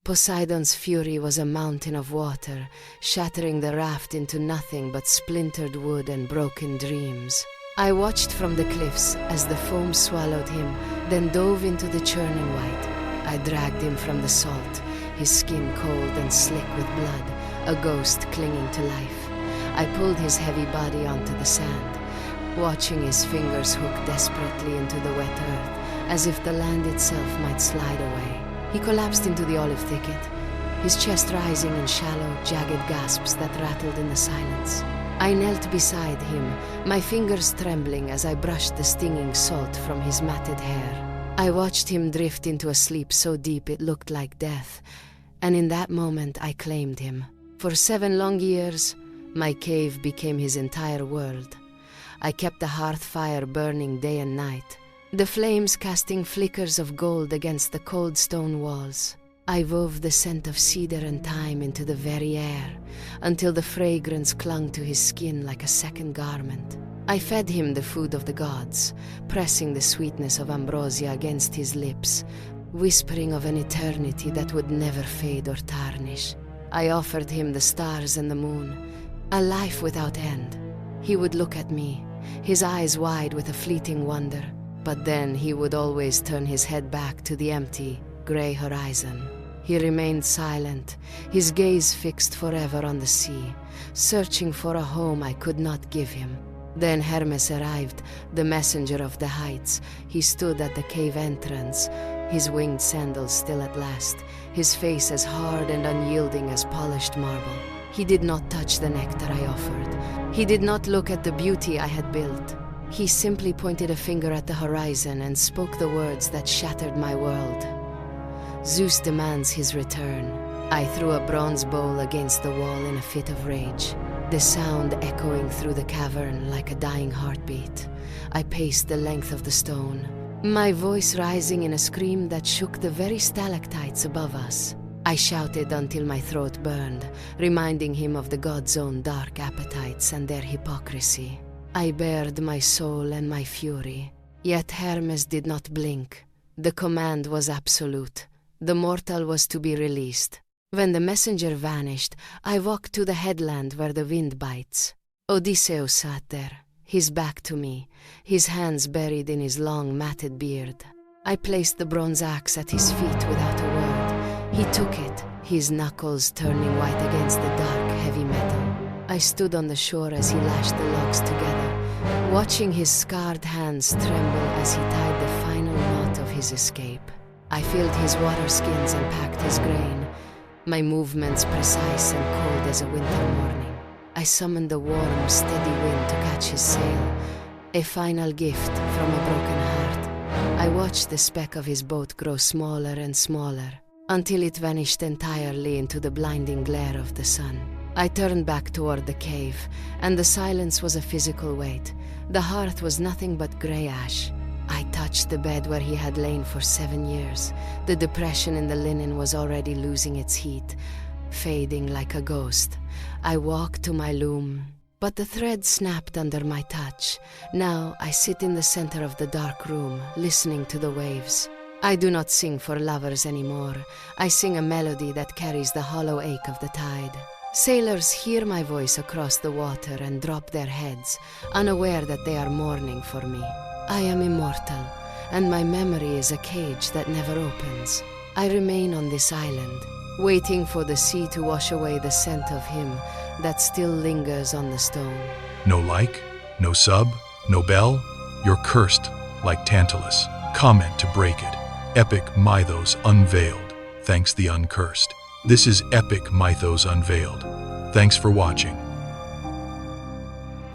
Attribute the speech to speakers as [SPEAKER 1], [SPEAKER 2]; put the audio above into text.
[SPEAKER 1] Poseidon's fury was a mountain of water, shattering the raft into nothing but splintered wood and broken dreams. I watched from the cliffs as the foam swallowed him, then dove into the churning white. I dragged him from the salt, his skin cold and slick with blood, a ghost clinging to life. I pulled his heavy body onto the sand, watching his fingers hook desperately into the wet earth, as if the land itself might slide away. He collapsed into the olive thicket, his chest rising in shallow, jagged gasps that rattled in the silence. I knelt beside him, my fingers trembling as I brushed the stinging salt from his matted hair. I watched him drift into a sleep so deep it looked like death, and in that moment I claimed him. For 7 long years, my cave became his entire world. I kept the hearth fire burning day and night, the flames casting flickers of gold against the cold stone walls. I wove the scent of cedar and thyme into the very air, until the fragrance clung to his skin like a second garment. I fed him the food of the gods, pressing the sweetness of ambrosia against his lips, whispering of an eternity that would never fade or tarnish. I offered him the stars and the moon, a life without end. He would look at me, his eyes wide with a fleeting wonder, but then he would always turn his head back to the empty, gray horizon. He remained silent, his gaze fixed forever on the sea, searching for a home I could not give him. Then Hermes arrived, the messenger of the heights. He stood at the cave entrance, his winged sandals still at last, his face as hard and unyielding as polished marble. He did not touch the nectar I offered. He did not look at the beauty I had built. He simply pointed a finger at the horizon and spoke the words that shattered my world. Zeus demands his return. I threw a bronze bowl against the wall in a fit of rage, the sound echoing through the cavern like a dying heartbeat. I paced the length of the stone, my voice rising in a scream that shook the very stalactites above us. I shouted until my throat burned, reminding him of the god's own dark appetites and their hypocrisy. I bared my soul and my fury, yet Hermes did not blink. The command was absolute. The mortal was to be released. When the messenger vanished, I walked to the headland where the wind bites. Odysseus sat there, his back to me, his hands buried in his long matted beard. I placed the bronze axe at his feet without a word. He took it, his knuckles turning white against the dark, heavy metal. I stood on the shore as he lashed the logs together, watching his scarred hands tremble as he tied the final knot of his escape. I filled his water skins and packed his grain, my movements precise and cold as a winter morning. I summoned the warm, steady wind to catch his sail, a final gift from a broken heart. I watched the speck of his boat grow smaller and smaller, until it vanished entirely into the blinding glare of the sun. I turned back toward the cave, and the silence was a physical weight. The hearth was nothing but gray ash. I touched the bed where he had lain for 7 years. The depression in the linen was already losing its heat, fading like a ghost. I walked to my loom, but the thread snapped under my touch. Now I sit in the center of the dark room, listening to the waves. I do not sing for lovers anymore. I sing a melody that carries the hollow ache of the tide. Sailors hear my voice across the water and drop their heads, unaware that they are mourning for me. I am immortal, and my memory is a cage that never opens. I remain on this island, waiting for the sea to wash away the scent of him that still lingers on the stone.
[SPEAKER 2] No like, no sub, no bell? You're cursed, like Tantalus. Comment to break it. Epic Mythos Unveiled. Thanks the uncursed. This is Epic Mythos Unveiled. Thanks for watching.